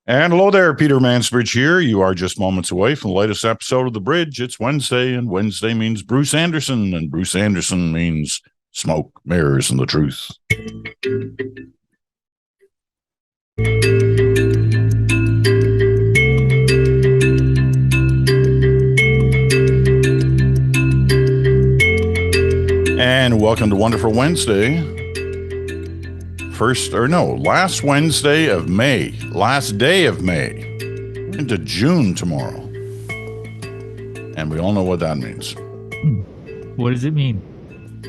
And hello there, Peter Mansbridge here. You are just moments away from the latest episode of The Bridge. It's Wednesday, and Wednesday means Bruce Anderson, and Bruce Anderson means smoke, mirrors, and the truth. And welcome to Wonderful Wednesday. Last Wednesday of May, last day of May. We're into June tomorrow. And we all know what that means. What does it mean?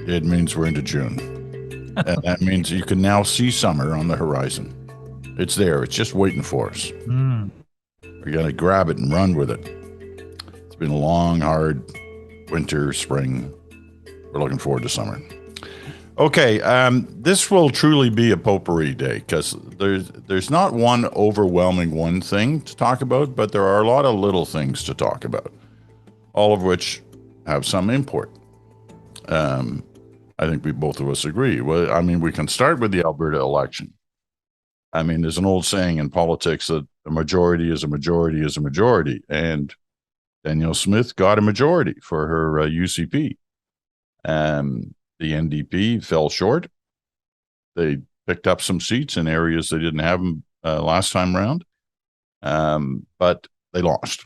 It means we're into June. And that means you can now see summer on the horizon. It's there. It's just waiting for us. We're going to grab it and run with it. It's been a long, hard winter, spring. We're looking forward to summer. Okay, this will truly be a potpourri day because there's not one overwhelming one thing to talk about, but there are a lot of little things to talk about, all of which have some import. I think both of us agree. Well, I mean, we can start with the Alberta election. I mean, there's an old saying in politics that a majority is a majority is a majority, and Danielle Smith got a majority for her UCP. The NDP fell short. They picked up some seats in areas they didn't have them last time around, but they lost.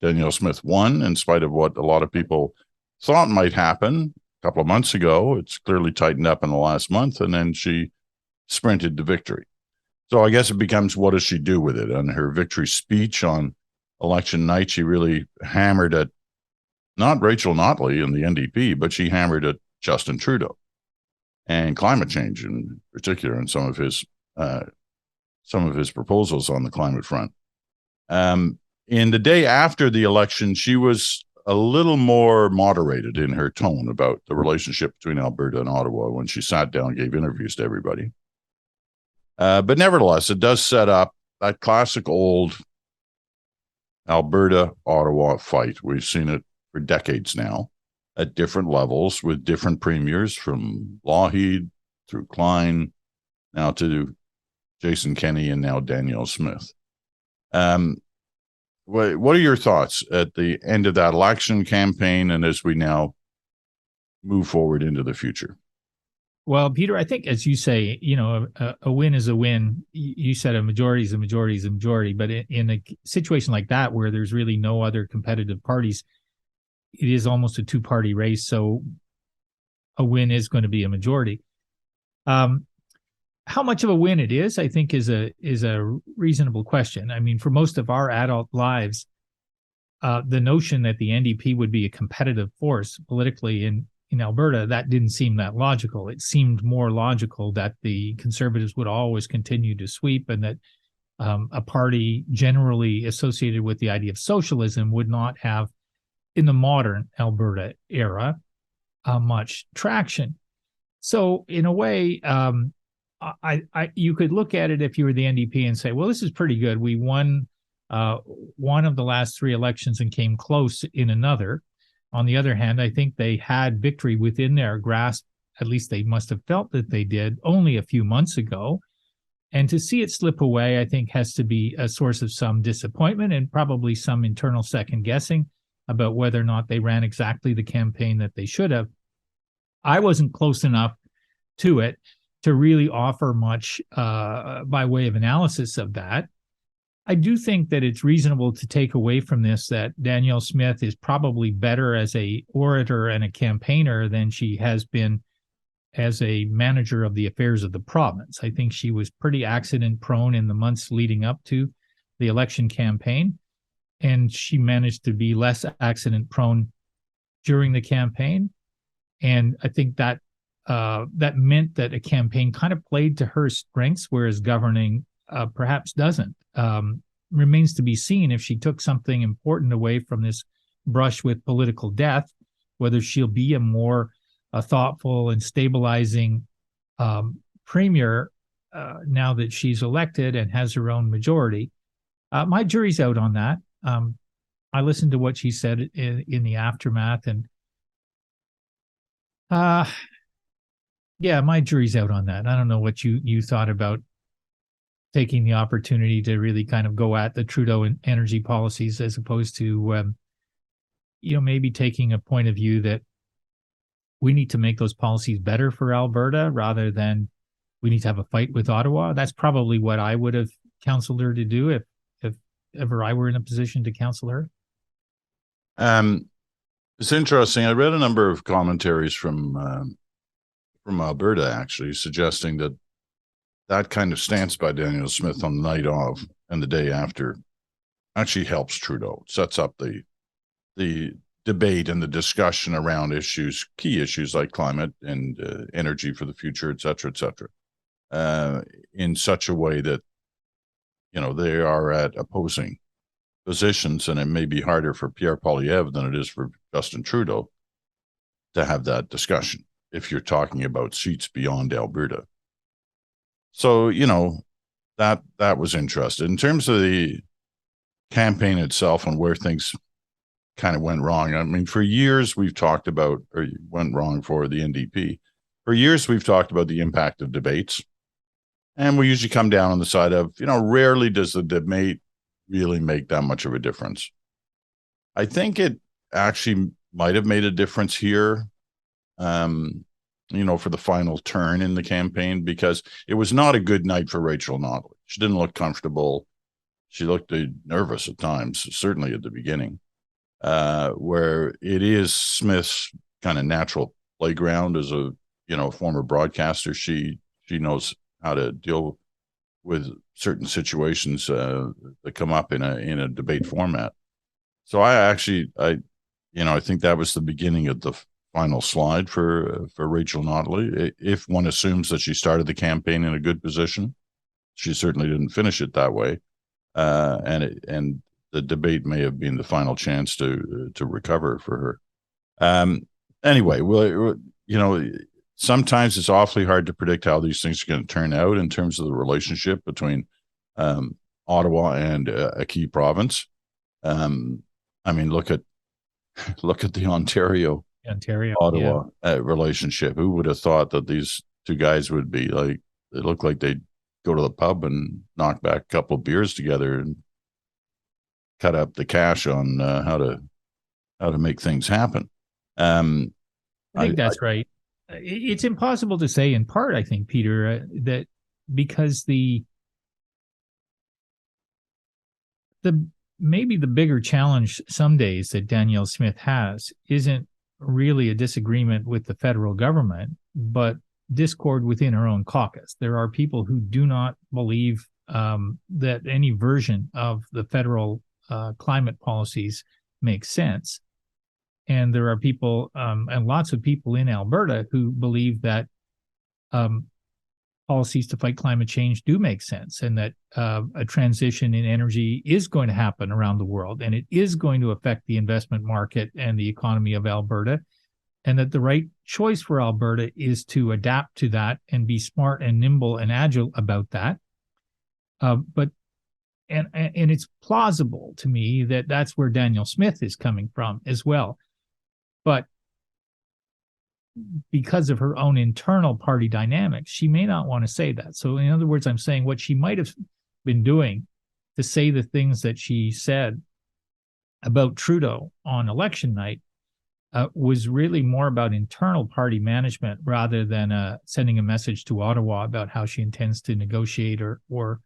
Danielle Smith won in spite of what a lot of people thought might happen a couple of months ago. It's clearly tightened up in the last month, and then she sprinted to victory. So I guess it becomes, what does she do with it? On her victory speech on election night, she really hammered at not Rachel Notley and the NDP, but she hammered at Justin Trudeau and climate change in particular, and some of his proposals on the climate front. In the day after the election, she was a little more moderated in her tone about the relationship between Alberta and Ottawa when she sat down and gave interviews to everybody. But nevertheless, it does set up that classic old Alberta-Ottawa fight. We've seen it for decades now at different levels with different premiers, from Lougheed through Klein, now to Jason Kenney, and now Danielle Smith. What are your thoughts at the end of that election campaign and as we now move forward into the future? Well, Peter, I think, as you say, a win is a win. You said a majority is a majority is a majority, but in a situation like that where there's really no other competitive parties, it is almost a two-party race, so a win is going to be a majority. How much of a win it is, I think, is a reasonable question. I mean, for most of our adult lives, the notion that the NDP would be a competitive force politically in Alberta, that didn't seem that logical. It seemed more logical that the Conservatives would always continue to sweep, and that a party generally associated with the idea of socialism would not have, in the modern Alberta era, much traction. So in a way, you could look at it if you were the NDP and say, well, this is pretty good. We won one of the last three elections and came close in another. On the other hand, I think they had victory within their grasp, at least they must have felt that they did, only a few months ago. And to see it slip away, I think, has to be a source of some disappointment and probably some internal second guessing about whether or not they ran exactly the campaign that they should have. I wasn't close enough to it to really offer much by way of analysis of that. I do think that it's reasonable to take away from this that Danielle Smith is probably better as a orator and a campaigner than she has been as a manager of the affairs of the province. I think she was pretty accident prone in the months leading up to the election campaign, and she managed to be less accident prone during the campaign. And I think that that meant that a campaign kind of played to her strengths, whereas governing perhaps doesn't. Remains to be seen if she took something important away from this brush with political death, whether she'll be a more thoughtful and stabilizing premier now that she's elected and has her own majority. My jury's out on that. I listened to what she said in the aftermath, and yeah, my jury's out on that. I don't know what you thought about taking the opportunity to really kind of go at the Trudeau energy policies, as opposed to, maybe taking a point of view that we need to make those policies better for Alberta rather than we need to have a fight with Ottawa. That's probably what I would have counseled her to do if ever I were in a position to counsel her. It's interesting. I read a number of commentaries from Alberta, actually, suggesting that kind of stance by Danielle Smith on the night of and the day after actually helps Trudeau, sets up the debate and the discussion around key issues like climate and energy for the future, et cetera, in such a way that, they are at opposing positions, and it may be harder for Pierre Poilievre than it is for Justin Trudeau to have that discussion if you're talking about seats beyond Alberta. So, that was interesting. In terms of the campaign itself and where things kind of went wrong, I mean, for years we've talked about, or went wrong for the NDP. For years we've talked about the impact of debates. And we usually come down on the side of, rarely does the debate really make that much of a difference. I think it actually might have made a difference here, for the final turn in the campaign, because it was not a good night for Rachel Notley. She didn't look comfortable. She looked nervous at times, certainly at the beginning, where it is Smith's kind of natural playground as a, former broadcaster. She knows how to deal with certain situations that come up in a debate format. So I think that was the beginning of the final slide for Rachel Notley. If one assumes that she started the campaign in a good position, she certainly didn't finish it that way, and the debate may have been the final chance to recover for her. Anyway, well, sometimes it's awfully hard to predict how these things are going to turn out in terms of the relationship between Ottawa and a key province. I mean, look at the Ontario Ottawa relationship. Who would have thought that these two guys would be like? They look like they'd go to the pub and knock back a couple of beers together and cut up the cash on how to make things happen. I think that's right. It's impossible to say, in part, I think, Peter, that because maybe the bigger challenge some days that Danielle Smith has isn't really a disagreement with the federal government, but discord within her own caucus. There are people who do not believe that any version of the federal climate policies makes sense. And there are people, and lots of people in Alberta, who believe that policies to fight climate change do make sense, and that a transition in energy is going to happen around the world, and it is going to affect the investment market and the economy of Alberta, and that the right choice for Alberta is to adapt to that and be smart and nimble and agile about that. But it's plausible to me that that's where Danielle Smith is coming from as well. But because of her own internal party dynamics, she may not want to say that. So in other words, I'm saying what she might have been doing to say the things that she said about Trudeau on election night was really more about internal party management rather than sending a message to Ottawa about how she intends to negotiate or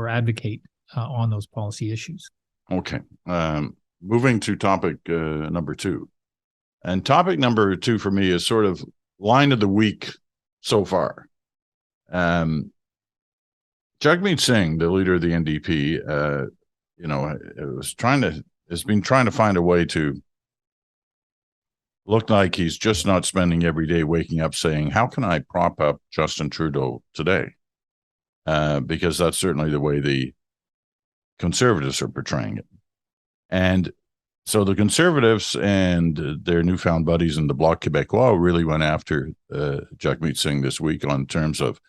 advocate on those policy issues. Okay. Moving to topic number 2. And topic number 2 for me is sort of line of the week so far. Jagmeet Singh, the leader of the NDP, has been trying to find a way to look like he's just not spending every day waking up saying, how can I prop up Justin Trudeau today? Because that's certainly the way the Conservatives are portraying it. And so the Conservatives and their newfound buddies in the Bloc Québécois really went after Jagmeet Singh this week on terms of,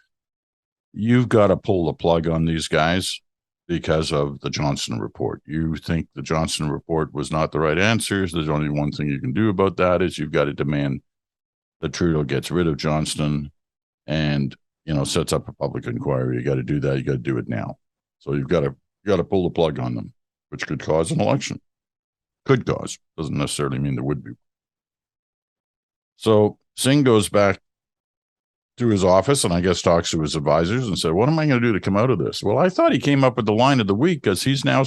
you've got to pull the plug on these guys because of the Johnston report. You think the Johnston report was not the right answers. There's only one thing you can do about that is you've got to demand that Trudeau gets rid of Johnston and sets up a public inquiry. You got to do that. You got to do it now. So you got to pull the plug on them, which could cause an election. Could cause, doesn't necessarily mean there would be. So Singh goes back to his office and I guess talks to his advisors and said, what am I going to do to come out of this? Well, I thought he came up with the line of the week because he's now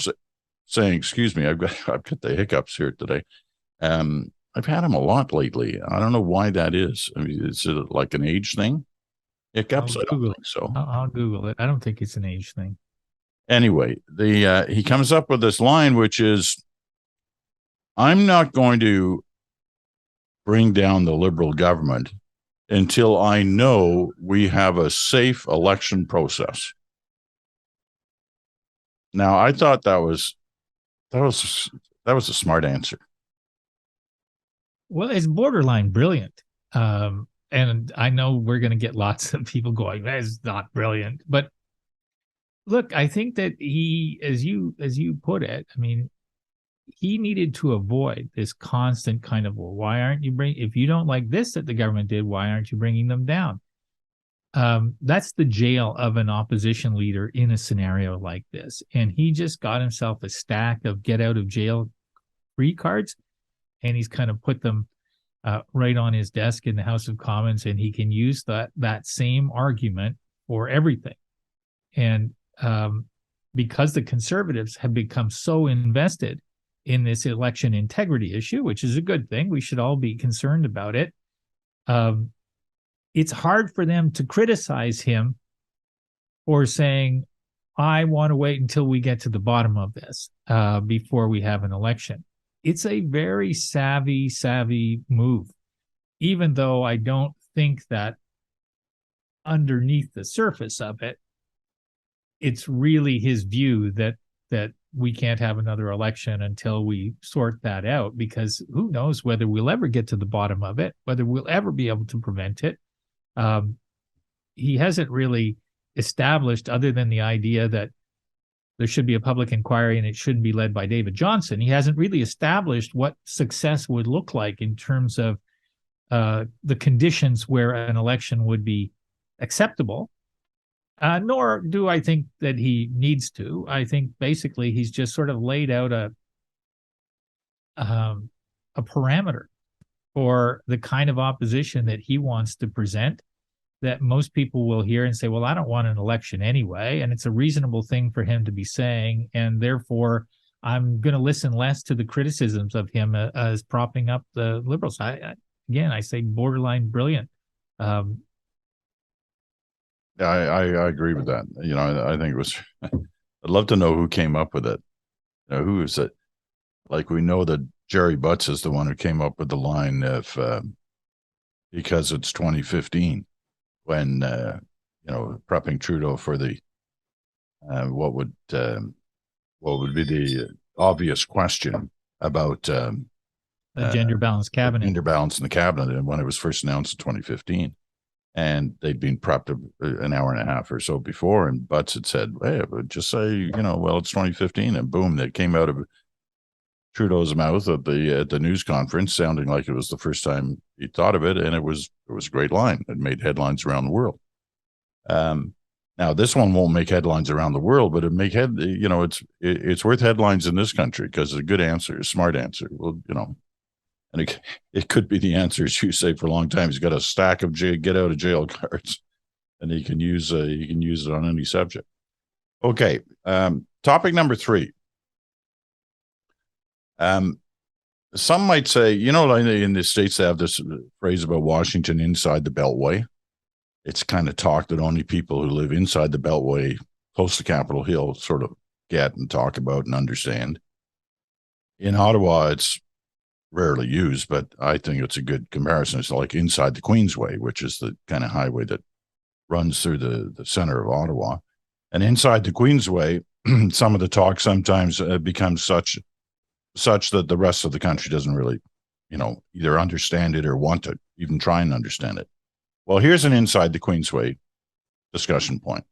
saying, excuse me, I've got the hiccups here today. I've had them a lot lately. I don't know why that is. I mean, is it like an age thing? Hiccups? I don't think so. I'll Google it. I don't think it's an age thing. Anyway, he comes up with this line, which is, I'm not going to bring down the Liberal government until I know we have a safe election process. Now, I thought that was a smart answer. Well, it's borderline brilliant. And I know we're going to get lots of people going, that's not brilliant. But look, I think that he, as you put it, I mean, he needed to avoid this constant kind of, well, why aren't you if you don't like this that the government did, why aren't you bringing them down? That's the jail of an opposition leader in a scenario like this. And he just got himself a stack of get out of jail free cards, and he's kind of put them right on his desk in the House of Commons, and he can use that same argument for everything. And because the Conservatives have become so invested in this election integrity issue, which is a good thing, we should all be concerned about it. It's hard for them to criticize him for saying, I want to wait until we get to the bottom of this before we have an election. It's a very savvy move, even though I don't think that underneath the surface of it, it's really his view that we can't have another election until we sort that out, because who knows whether we'll ever get to the bottom of it, whether we'll ever be able to prevent it. He hasn't really established, other than the idea that there should be a public inquiry and it shouldn't be led by David Johnston, he hasn't really established what success would look like in terms of the conditions where an election would be acceptable. Nor do I think that he needs to. I think basically he's just sort of laid out a parameter for the kind of opposition that he wants to present, that most people will hear and say, well, I don't want an election anyway. And it's a reasonable thing for him to be saying. And therefore, I'm going to listen less to the criticisms of him as propping up the Liberals. I say borderline brilliant. Yeah, I agree with that. I think it was, I'd love to know who came up with it. Who is it? Like, we know that Jerry Butts is the one who came up with the line of, because it's 2015, when, prepping Trudeau for the, what would be the obvious question about the gender balanced cabinet. Gender balance in the cabinet, and when it was first announced in 2015. And they'd been prepped an hour and a half or so before, and Butts had said, hey, just say, well, it's 2015, and boom, that came out of Trudeau's mouth at the news conference, sounding like it was the first time he thought of it, and it was a great line. It made headlines around the world. Now, this one won't make headlines around the world, but it's worth headlines in this country because it's a good answer, a smart answer. Well, and it could be the answer, as you say, for a long time. He's got a stack of get out of jail cards, and he can use it on any subject. Okay, topic number 3. Some might say, in the States, they have this phrase about Washington inside the Beltway. It's kind of talk that only people who live inside the Beltway, close to Capitol Hill, sort of get and talk about and understand. In Ottawa, it's rarely used, but I think it's a good comparison. It's like inside the Queensway, which is the kind of highway that runs through the center of Ottawa. And inside the Queensway, some of the talk sometimes becomes such that the rest of the country doesn't really, either understand it or want to even try and understand it. Well, here's an inside the Queensway discussion point,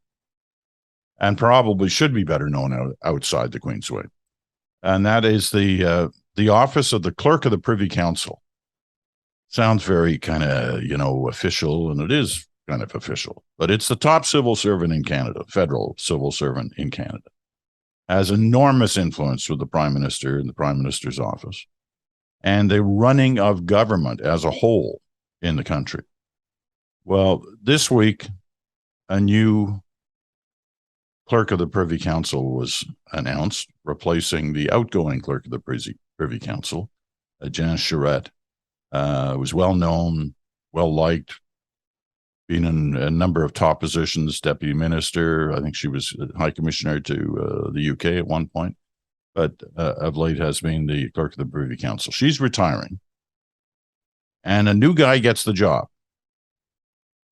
and probably should be better known outside the Queensway. And that is the office of the Clerk of the Privy Council. Sounds very kind of, official, and it is kind of official, but it's the top civil servant in Canada, federal civil servant in Canada, has enormous influence with the Prime Minister and the Prime Minister's office and the running of government as a whole in the country. Well, this week, a new clerk of the Privy Council was announced, replacing the outgoing clerk of the Privy Council, Janice Charette. Was well known, well liked, been in a number of top positions, deputy minister. I think she was high commissioner to the UK at one point, but of late has been the clerk of the Privy Council. She's retiring, and a new guy gets the job.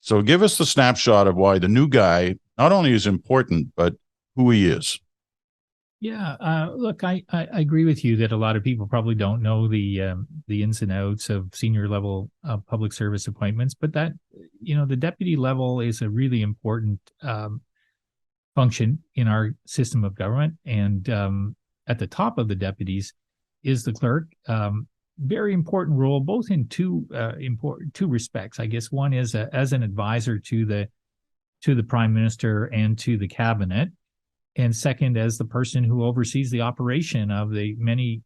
So give us the snapshot of why the new guy not only is important, but who he is. Yeah, look, I agree with you that a lot of people probably don't know the ins and outs of senior level public service appointments, but that, the deputy level is a really important function in our system of government. And at the top of the deputies is the clerk. Very important role, both in two respects. I guess one is as an advisor to the Prime Minister and to the cabinet. And second, as the person who oversees the operation of the many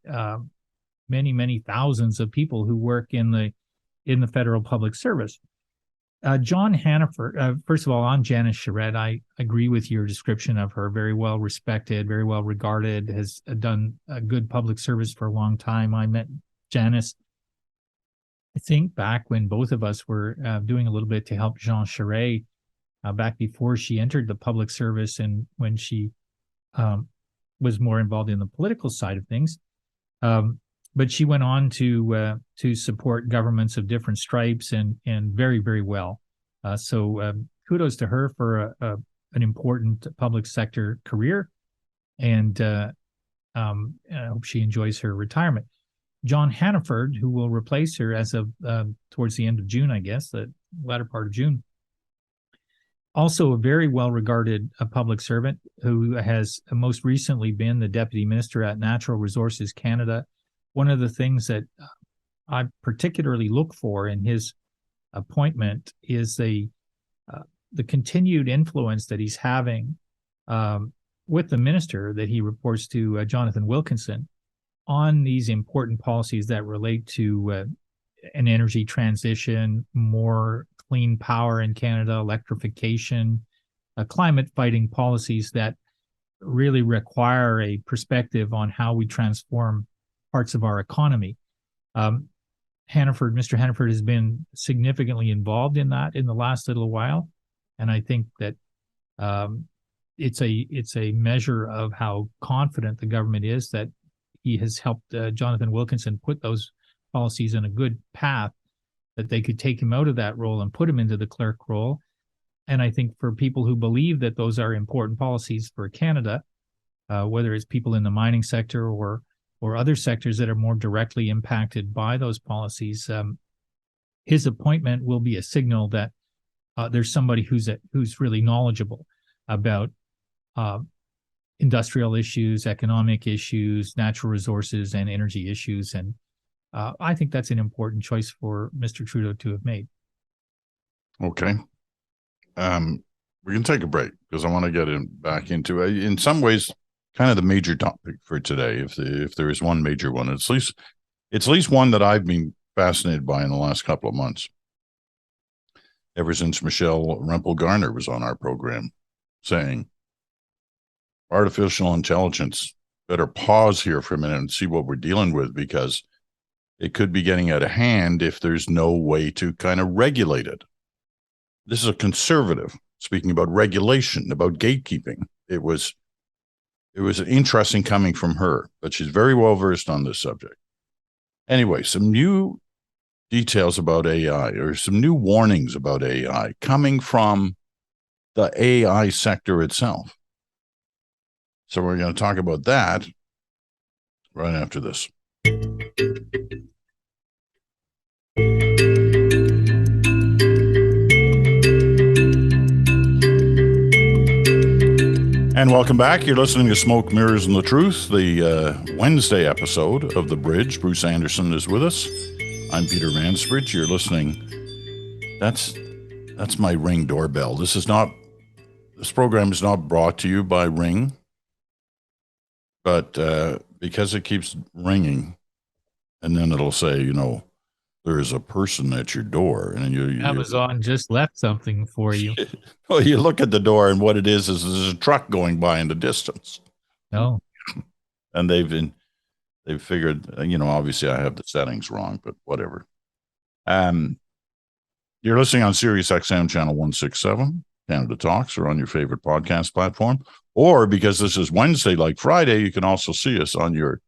thousands of people who work in the federal public service. John Hannaford, first of all, on Janice Charette, I agree with your description of her. Very well respected, very well regarded, has done a good public service for a long time. I met Janice, I think, back when both of us were doing a little bit to help Jean Charest back before she entered the public service and when she was more involved in the political side of things. But she went on to support governments of different stripes and very, very well. So kudos to her for an important public sector career. And I hope she enjoys her retirement. John Hannaford, who will replace her as of towards the end of June, I guess, the latter part of June. Also a very well-regarded public servant who has most recently been the Deputy Minister at Natural Resources Canada. One of the things that I particularly look for in his appointment is the continued influence that he's having with the minister that he reports to, Jonathan Wilkinson, on these important policies that relate to an energy transition, more clean power in Canada, electrification, climate fighting policies that really require a perspective on how we transform parts of our economy. Mr. Hannaford has been significantly involved in that in the last little while. And I think that it's a measure of how confident the government is that he has helped Jonathan Wilkinson put those policies in a good path, that they could take him out of that role and put him into the clerk role. And I think for people who believe that those are important policies for Canada, whether it's people in the mining sector or other sectors that are more directly impacted by those policies, his appointment will be a signal that there's somebody who's really knowledgeable about industrial issues, economic issues, natural resources, and energy issues. And I think that's an important choice for Mr. Trudeau to have made. Okay. We can take a break because I want to get back into, in some ways, kind of the major topic for today. If there is one major one, it's at least one that I've been fascinated by in the last couple of months. Ever since Michelle Rempel-Garner was on our program saying, artificial intelligence, better pause here for a minute and see what we're dealing with, because it could be getting out of hand if there's no way to kind of regulate it. This is a conservative speaking about regulation, about gatekeeping. It was interesting coming from her, but she's very well versed on this subject. Anyway, some new details about AI, or some new warnings about AI coming from the AI sector itself. So we're going to talk about that right after this. And welcome back. You're listening to Smoke, Mirrors, and the Truth, the Wednesday episode of The Bridge. Bruce Anderson is with us. I'm Peter Mansbridge. You're listening. That's That's my Ring doorbell. This program is not brought to you by Ring, but because it keeps ringing, and then it'll say, there's a person at your door, and Amazon just left something for you. Well, you look at the door, and what it is there's a truck going by in the distance. No, and they've figured, obviously I have the settings wrong, but whatever. You're listening on Sirius XM channel 167, Canada Talks, or on your favorite podcast platform. Or because this is Wednesday, like Friday, you can also see us on your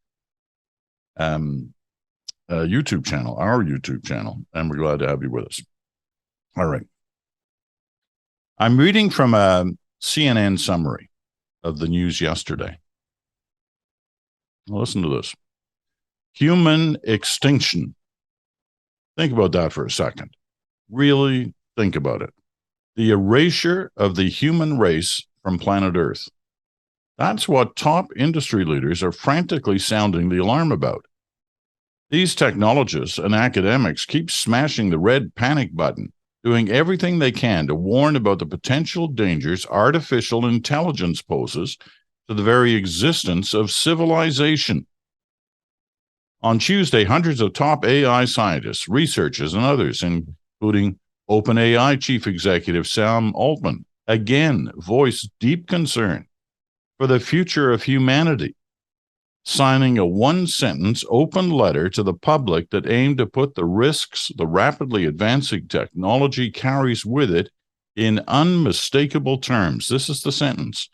YouTube channel, our YouTube channel, and we're glad to have you with us. All right. I'm reading from a CNN summary of the news yesterday. Listen to this. Human extinction. Think about that for a second. Really think about it. The erasure of the human race from planet Earth. That's what top industry leaders are frantically sounding the alarm about. These technologists and academics keep smashing the red panic button, doing everything they can to warn about the potential dangers artificial intelligence poses to the very existence of civilization. On Tuesday, hundreds of top AI scientists, researchers, and others, including OpenAI chief executive Sam Altman, again voiced deep concern for the future of humanity, signing a one-sentence open letter to the public that aimed to put the risks the rapidly advancing technology carries with it in unmistakable terms. This is the sentence.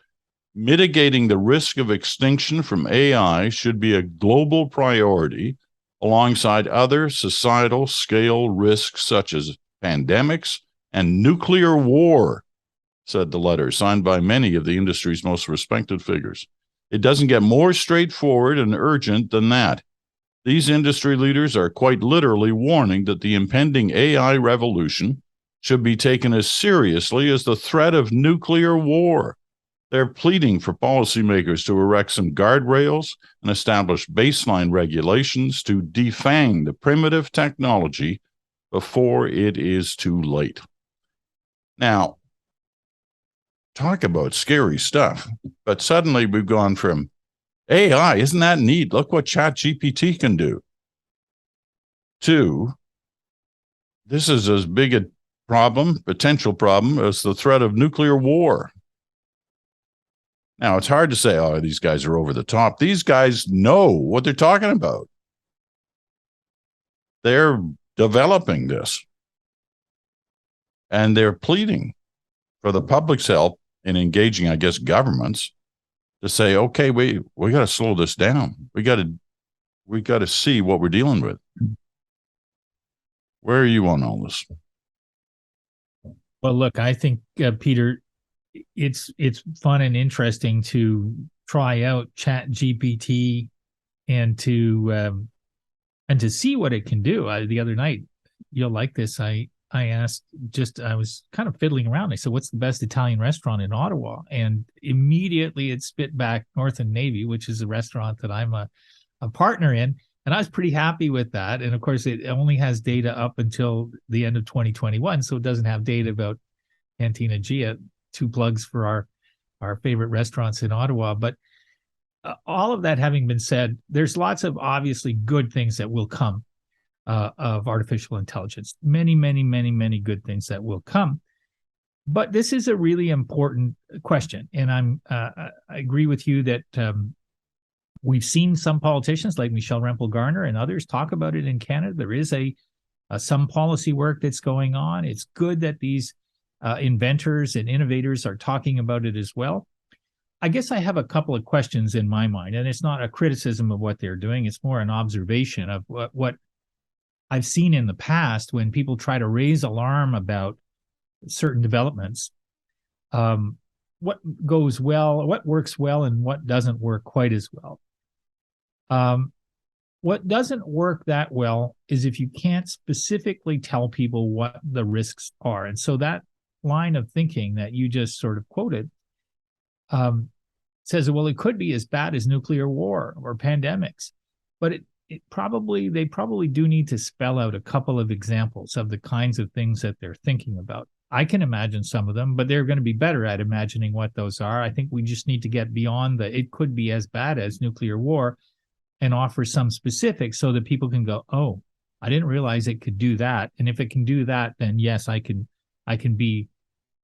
Mitigating the risk of extinction from AI should be a global priority alongside other societal scale risks such as pandemics and nuclear war, said the letter, signed by many of the industry's most respected figures. It doesn't get more straightforward and urgent than that. These industry leaders are quite literally warning that the impending AI revolution should be taken as seriously as the threat of nuclear war. They're pleading for policymakers to erect some guardrails and establish baseline regulations to defang the primitive technology before it is too late. Now, talk about scary stuff, but suddenly we've gone from AI, isn't that neat? Look what ChatGPT can do, to this is as big a problem, potential problem, as the threat of nuclear war. Now, it's hard to say, oh, these guys are over the top. These guys know what they're talking about. They're developing this. And they're pleading for the public's help in engaging, I guess, governments to say, okay, we got to slow this down. We got to see what we're dealing with. Where are you on all this? Well, look, I think, Peter, it's fun and interesting to try out ChatGPT and to see what it can do. The other night, you'll like this. I asked, I was kind of fiddling around. I said, what's the best Italian restaurant in Ottawa? And immediately it spit back North and Navy, which is a restaurant that I'm a partner in. And I was pretty happy with that. And of course, it only has data up until the end of 2021. So it doesn't have data about Cantina Gia. Two plugs for our favorite restaurants in Ottawa. But all of that having been said, there's lots of obviously good things that will come of artificial intelligence. Many, many, many, many good things that will come. But this is a really important question. And I agree with you that we've seen some politicians like Michelle Rempel-Garner and others talk about it in Canada. There is some policy work that's going on. It's good that these inventors and innovators are talking about it as well. I guess I have a couple of questions in my mind, and it's not a criticism of what they're doing. It's more an observation of what I've seen in the past when people try to raise alarm about certain developments. What goes well, what works well, and what doesn't work quite as well. What doesn't work that well is if you can't specifically tell people what the risks are. And so that line of thinking that you just sort of quoted says, well, it could be as bad as nuclear war or pandemics, but they probably do need to spell out a couple of examples of the kinds of things that they're thinking about. I can imagine some of them, but they're going to be better at imagining what those are. I think we just need to get beyond the it could be as bad as nuclear war and offer some specifics so that people can go, oh, I didn't realize it could do that. And if it can do that, then yes, I can be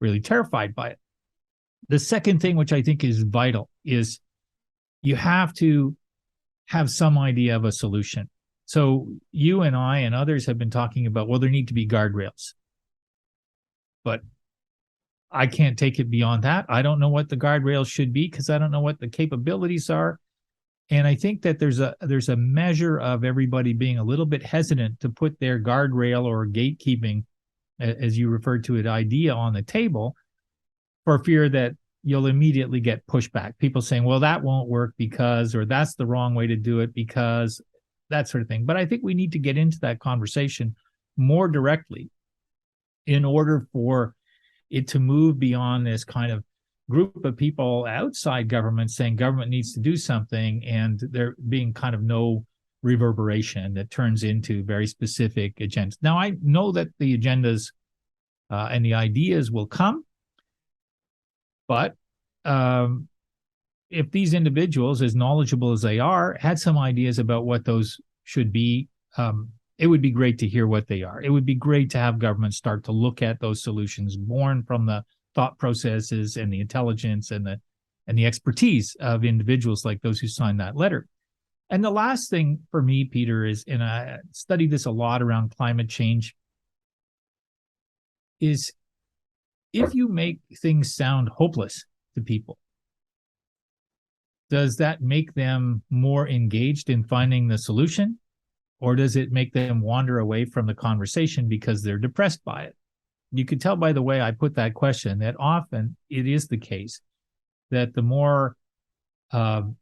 really terrified by it. The second thing, which I think is vital, is you have to have some idea of a solution. So you and I and others have been talking about, well, there need to be guardrails. But I can't take it beyond that. I don't know what the guardrails should be because I don't know what the capabilities are. And I think that there's a measure of everybody being a little bit hesitant to put their guardrail or gatekeeping, as you referred to it, idea on the table for fear that you'll immediately get pushback. People saying, well, that won't work because, or that's the wrong way to do it because, that sort of thing. But I think we need to get into that conversation more directly in order for it to move beyond this kind of group of people outside government saying government needs to do something, and there being kind of no reverberation that turns into very specific agendas. Now, I know that the agendas and the ideas will come, but if these individuals, as knowledgeable as they are, had some ideas about what those should be, it would be great to hear what they are. It would be great to have government start to look at those solutions born from the thought processes and the intelligence and the expertise of individuals like those who signed that letter. And the last thing for me, Peter, is, and I studied this a lot around climate change, is if you make things sound hopeless to people, does that make them more engaged in finding the solution? Or does it make them wander away from the conversation because they're depressed by it? You could tell by the way I put that question that often it is the case that the more dystopian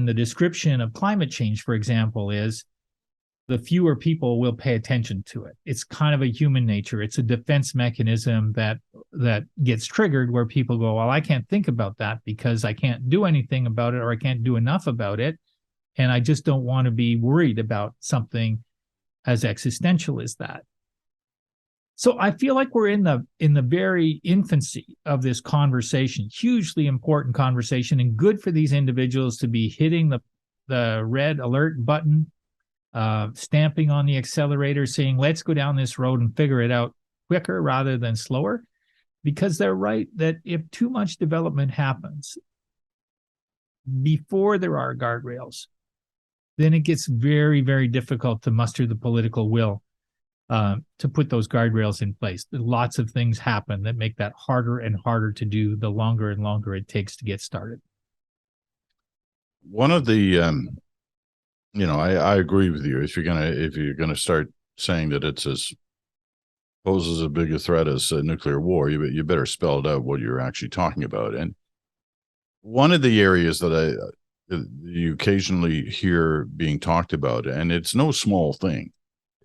the description of climate change, for example, is, the fewer people will pay attention to it. It's kind of a human nature. It's a defense mechanism that gets triggered where people go, well, I can't think about that because I can't do anything about it, or I can't do enough about it. And I just don't want to be worried about something as existential as that. So I feel like we're in the very infancy of this conversation, hugely important conversation, and good for these individuals to be hitting the red alert button, stamping on the accelerator, saying, let's go down this road and figure it out quicker rather than slower. Because they're right that if too much development happens before there are guardrails, then it gets very, very difficult to muster the political will to put those guardrails in place. Lots of things happen that make that harder and harder to do the longer and longer it takes to get started. One of the, I agree with you. If you're gonna start saying that it's as poses a bigger threat as a nuclear war, you better spell it out what you're actually talking about. And one of the areas that you occasionally hear being talked about, and it's no small thing,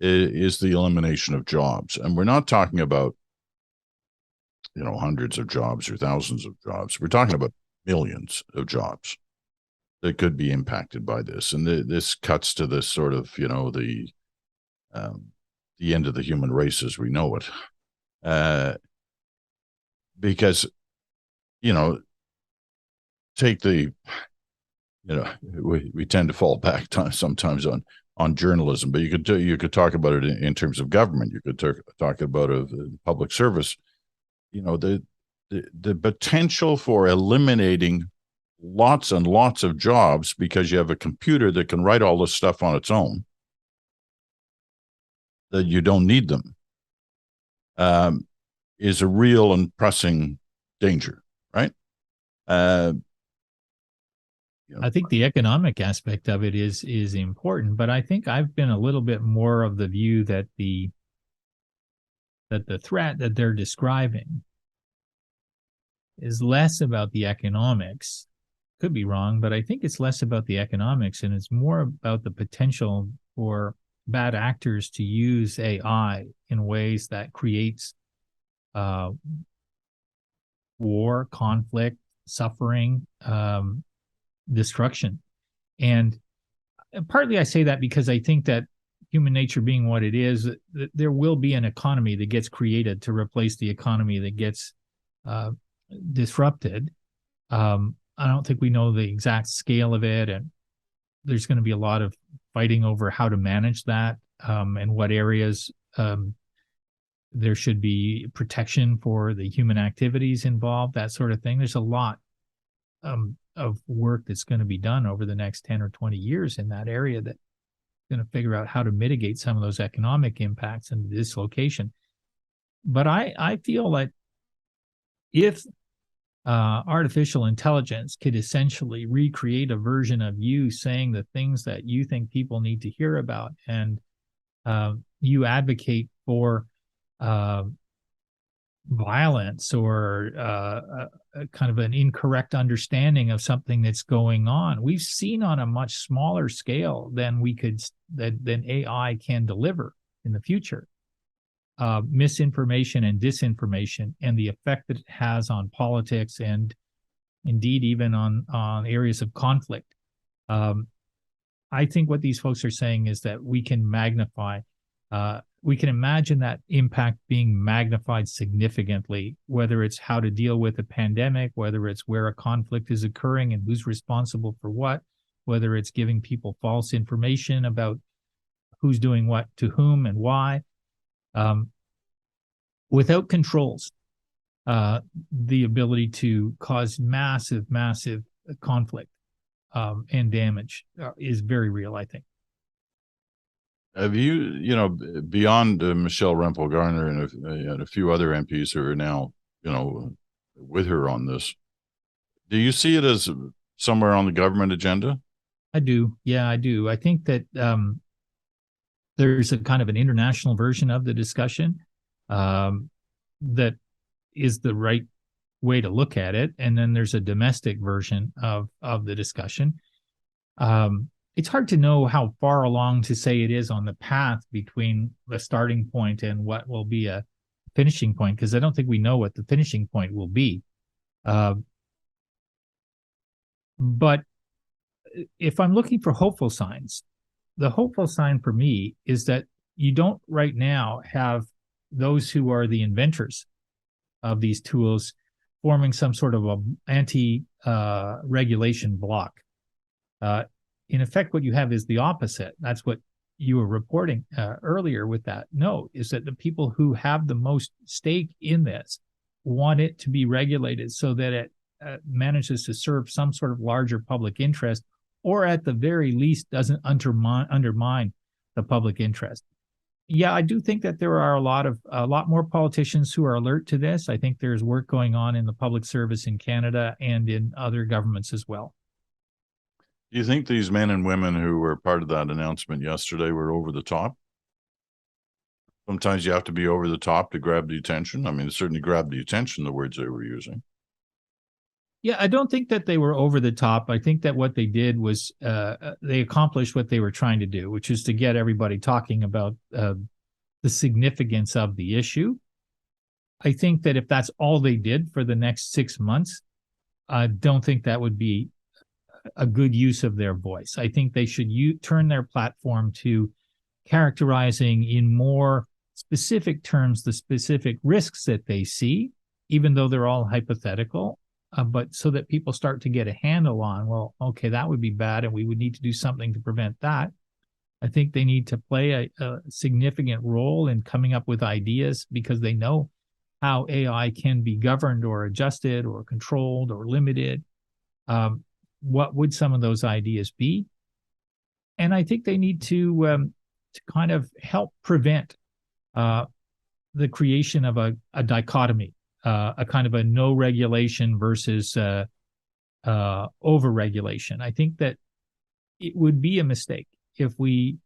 is the elimination of jobs. And we're not talking about, hundreds of jobs or thousands of jobs. We're talking about millions of jobs that could be impacted by this. And this cuts to this sort of, the end of the human race as we know it. Because, take the, we tend to fall back sometimes on journalism, but you could talk about it in terms of government. You could talk about public service. The potential for eliminating lots and lots of jobs because you have a computer that can write all this stuff on its own, that you don't need them, is a real and pressing danger, right? I think the economic aspect of it is important, but I think I've been a little bit more of the view that the threat that they're describing is less about the economics. Could be wrong, but I think it's less about the economics and it's more about the potential for bad actors to use AI in ways that creates war, conflict, suffering, destruction. And partly I say that because I think that human nature being what it is, there will be an economy that gets created to replace the economy that gets disrupted. I don't think we know the exact scale of it, and there's going to be a lot of fighting over how to manage that, and what areas there should be protection for the human activities involved, that sort of thing. There's a lot of work that's going to be done over the next 10 or 20 years in that area that's going to figure out how to mitigate some of those economic impacts and dislocation. But I feel like if artificial intelligence could essentially recreate a version of you saying the things that you think people need to hear about, and you advocate for violence or a kind of an incorrect understanding of something that's going on. We've seen on a much smaller scale than than AI can deliver in the future, misinformation and disinformation, and the effect that it has on politics and indeed even on areas of conflict. I think what these folks are saying is that we can magnify, we can imagine that impact being magnified significantly, whether it's how to deal with a pandemic, whether it's where a conflict is occurring and who's responsible for what, whether it's giving people false information about who's doing what to whom and why. Without controls, the ability to cause massive conflict and damage is very real, I think. Have you, beyond Michelle Rempel-Garner and a few other MPs who are now, with her on this, do you see it as somewhere on the government agenda? I do. Yeah, I do. I think that there's a kind of an international version of the discussion that is the right way to look at it. And then there's a domestic version of the discussion. It's hard to know how far along to say it is on the path between the starting point and what will be a finishing point, because I don't think we know what the finishing point will be. But if I'm looking for hopeful signs, the hopeful sign for me is that you don't right now have those who are the inventors of these tools forming some sort of a anti-regulation block. In effect, what you have is the opposite. That's what you were reporting earlier with that note, is that the people who have the most stake in this want it to be regulated so that it manages to serve some sort of larger public interest, or at the very least doesn't undermine the public interest. Yeah, I do think that there are a lot more politicians who are alert to this. I think there's work going on in the public service in Canada and in other governments as well. Do you think these men and women who were part of that announcement yesterday were over the top? Sometimes you have to be over the top to grab the attention. I mean, it certainly grabbed the attention, the words they were using. Yeah, I don't think that they were over the top. I think that what they did was they accomplished what they were trying to do, which is to get everybody talking about the significance of the issue. I think that if that's all they did for the next 6 months, I don't think that would be a good use of their voice. I think they should turn their platform to characterizing in more specific terms the specific risks that they see, even though they're all hypothetical. But so that people start to get a handle on, well, okay, that would be bad, and we would need to do something to prevent that. I think they need to play a significant role in coming up with ideas, because they know how AI can be governed or adjusted or controlled or limited. What would some of those ideas be? And I think they need to kind of help prevent the creation of a dichotomy. A kind of a no regulation versus over regulation. I think that it would be a mistake if we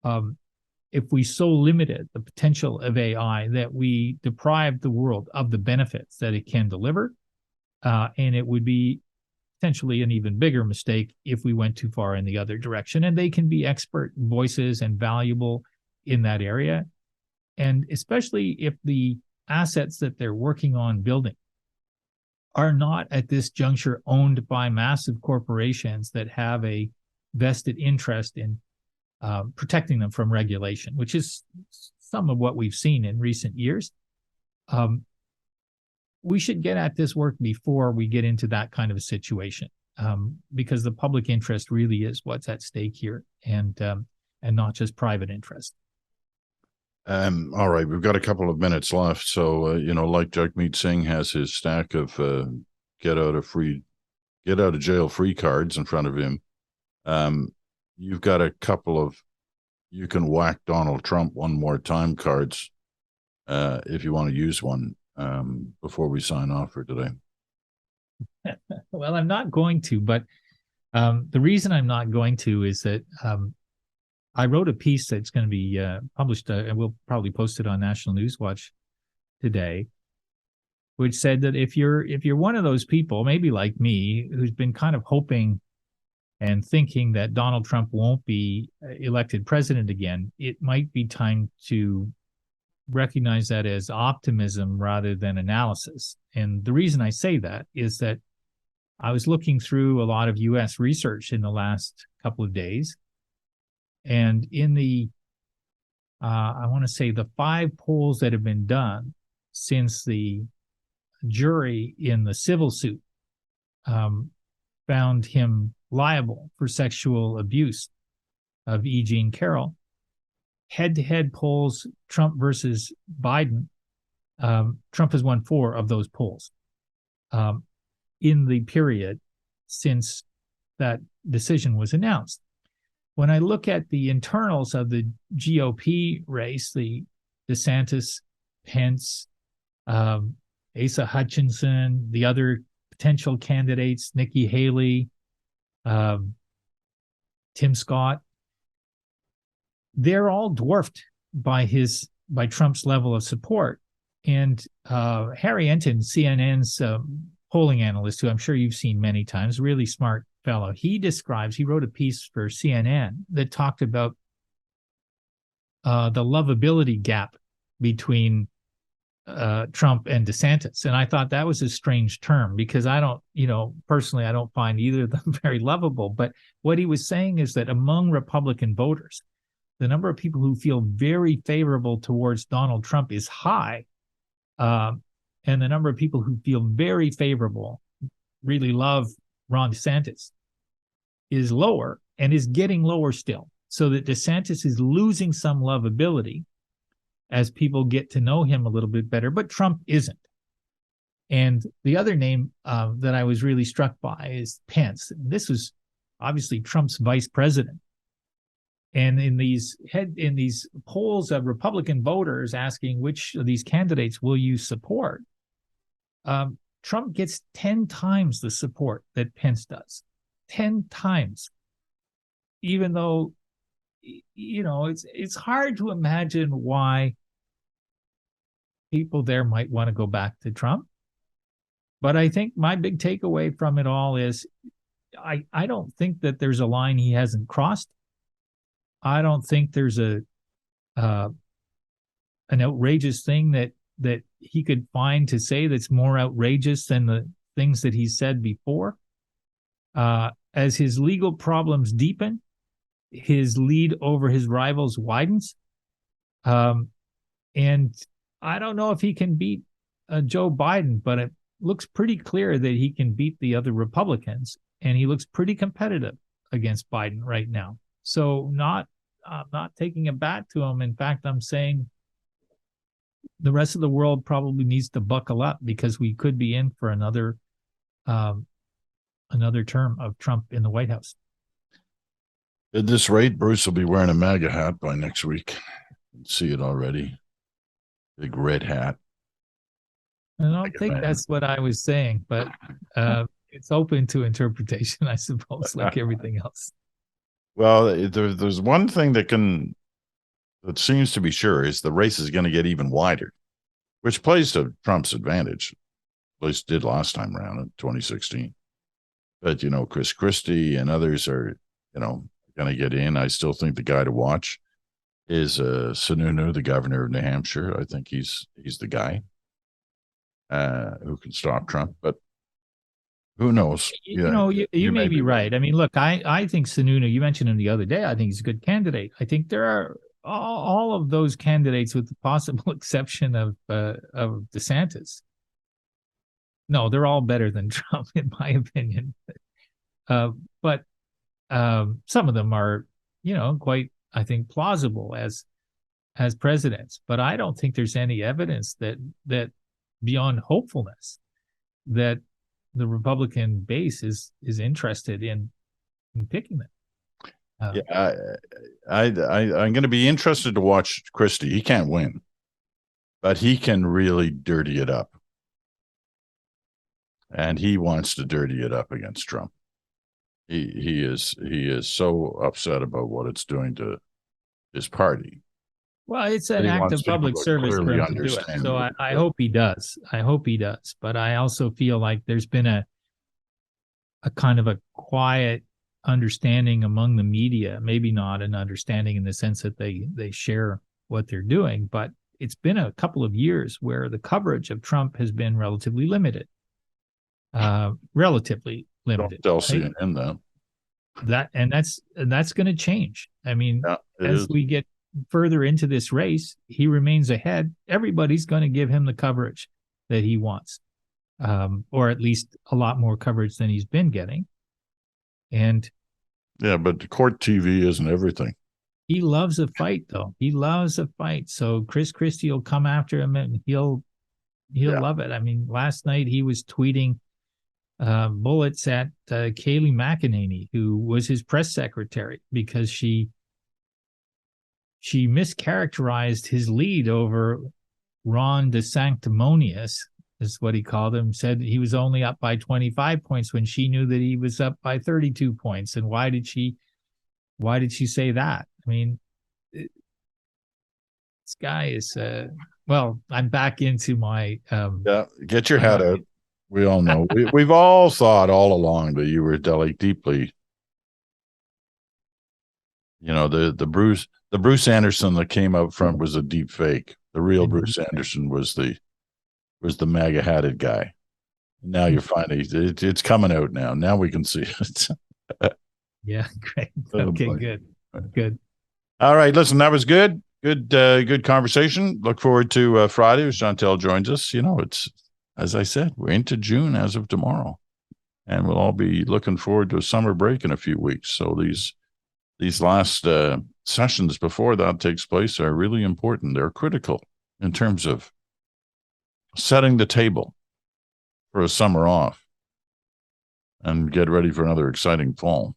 so limited the potential of AI that we deprive the world of the benefits that it can deliver, and it would be potentially an even bigger mistake if we went too far in the other direction. And they can be expert voices and valuable in that area, and especially if the assets that they're working on building are not at this juncture owned by massive corporations that have a vested interest in protecting them from regulation, which is some of what we've seen in recent years. We should get at this work before we get into that kind of a situation, because the public interest really is what's at stake here, and not just private interest. All right, we've got a couple of minutes left, so like Jagmeet Singh has his stack of get out of jail free cards in front of him. You've got a couple of you can whack Donald Trump one more time cards if you want to use one before we sign off for today. Well, I'm not going to, but the reason I'm not going to is that I wrote a piece that's going to be published, and we'll probably post it on National News Watch today, which said that if you're one of those people, maybe like me, who's been kind of hoping and thinking that Donald Trump won't be elected president again, it might be time to recognize that as optimism rather than analysis. And the reason I say that is that I was looking through a lot of U.S. research in the last couple of days, and in the I want to say the 5 polls that have been done since the jury in the civil suit found him liable for sexual abuse of E. Jean Carroll, head-to-head polls, Trump versus Biden, Trump has won 4 of those polls in the period since that decision was announced. When I look at the internals of the GOP race, the DeSantis, Pence, Asa Hutchinson, the other potential candidates, Nikki Haley, Tim Scott, they're all dwarfed by Trump's level of support. And Harry Enton, CNN's polling analyst, who I'm sure you've seen many times, really smart fellow, he wrote a piece for CNN that talked about the lovability gap between Trump and DeSantis. And I thought that was a strange term, because personally, I don't find either of them very lovable. But what he was saying is that among Republican voters, the number of people who feel very favorable towards Donald Trump is high. And the number of people who feel very favorable, really love Ron DeSantis, is lower, and is getting lower still. So that DeSantis is losing some lovability as people get to know him a little bit better, but Trump isn't. And the other name that I was really struck by is Pence. This was obviously Trump's vice president. And in these polls of Republican voters asking which of these candidates will you support, Trump gets 10 times the support that Pence does. 10 times. Even though, it's hard to imagine why people there might want to go back to Trump. But I think my big takeaway from it all is I don't think that there's a line he hasn't crossed. I don't think there's an outrageous thing that he could find to say that's more outrageous than the things that he's said before. As his legal problems deepen, his lead over his rivals widens. And I don't know if he can beat Joe Biden, but it looks pretty clear that he can beat the other Republicans, and he looks pretty competitive against Biden right now. So I'm not taking a bat to him. In fact, I'm saying the rest of the world probably needs to buckle up, because we could be in for another term of Trump in the White House. At this rate, Bruce will be wearing a MAGA hat by next week. See it already. Big red hat. I don't think that's what I was saying, but it's open to interpretation, I suppose, like everything else. Well, there's one thing that seems to be sure, is the race is going to get even wider, which plays to Trump's advantage. At least did last time around in 2016. But, Chris Christie and others are, going to get in. I still think the guy to watch is Sununu, the governor of New Hampshire. I think he's the guy who can stop Trump. But Who knows? You may be right. I mean, look, I think Sununu, you mentioned him the other day. I think he's a good candidate. I think there are all of those candidates, with the possible exception of DeSantis. No, they're all better than Trump, in my opinion. But some of them are, quite, I think, plausible as presidents. But I don't think there's any evidence that beyond hopefulness that the Republican base is interested in picking them. I'm going to be interested to watch Christie. He can't win, but he can really dirty it up. And he wants to dirty it up against Trump. He is so upset about what it's doing to his party. Well, it's an act of public service for him to do it. So I hope he does. I hope he does. But I also feel like there's been a kind of a quiet understanding among the media, maybe not an understanding in the sense that they share what they're doing, but it's been a couple of years where the coverage of Trump has been relatively limited. Relatively limited. Don't tell CNN though. That's going to change. I mean, as we get further into this race, he remains ahead. Everybody's going to give him the coverage that he wants, or at least a lot more coverage than he's been getting. And but the court TV isn't everything. He loves a fight, though. He loves a fight. So Chris Christie will come after him, and he'll love it. I mean, last night he was tweeting bullets at Kayleigh McEnany, who was his press secretary, because she mischaracterized his lead over Ron DeSanctimonious, is what he called him. Said he was only up by 25 points when she knew that he was up by 32 points. And why did she say that? I mean, this guy is well, I'm back into my get your head out. We all know. We've all thought all along that you were deeply. The Bruce Anderson that came up front was a deep fake. The real Bruce Anderson was the MAGA hatted guy. Now you're finally it's coming out now. Now we can see it. Yeah, great. Okay, good. All right, listen, that was good. Good conversation. Look forward to Friday when Chantel joins us. It's, as I said, we're into June as of tomorrow, and we'll all be looking forward to a summer break in a few weeks. So these last sessions before that takes place are really important. They're critical in terms of setting the table for a summer off and get ready for another exciting fall.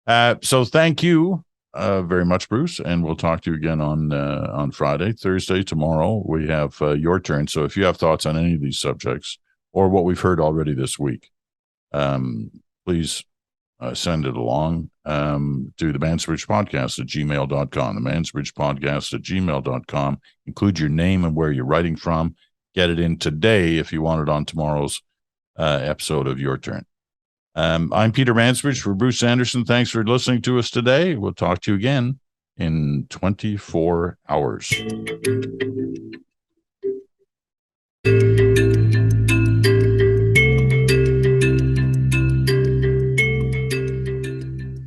So thank you very much, Bruce, and we'll talk to you again on Friday. Thursday, tomorrow, we have your turn. So if you have thoughts on any of these subjects or what we've heard already this week, please send it along to the Mansbridge Podcast at gmail.com. The Mansbridge Podcast at gmail.com. Include your name and where you're writing from. Get it in today if you want it on tomorrow's episode of Your Turn. I'm Peter Mansbridge for Bruce Anderson. Thanks for listening to us today. We'll talk to you again in 24 hours.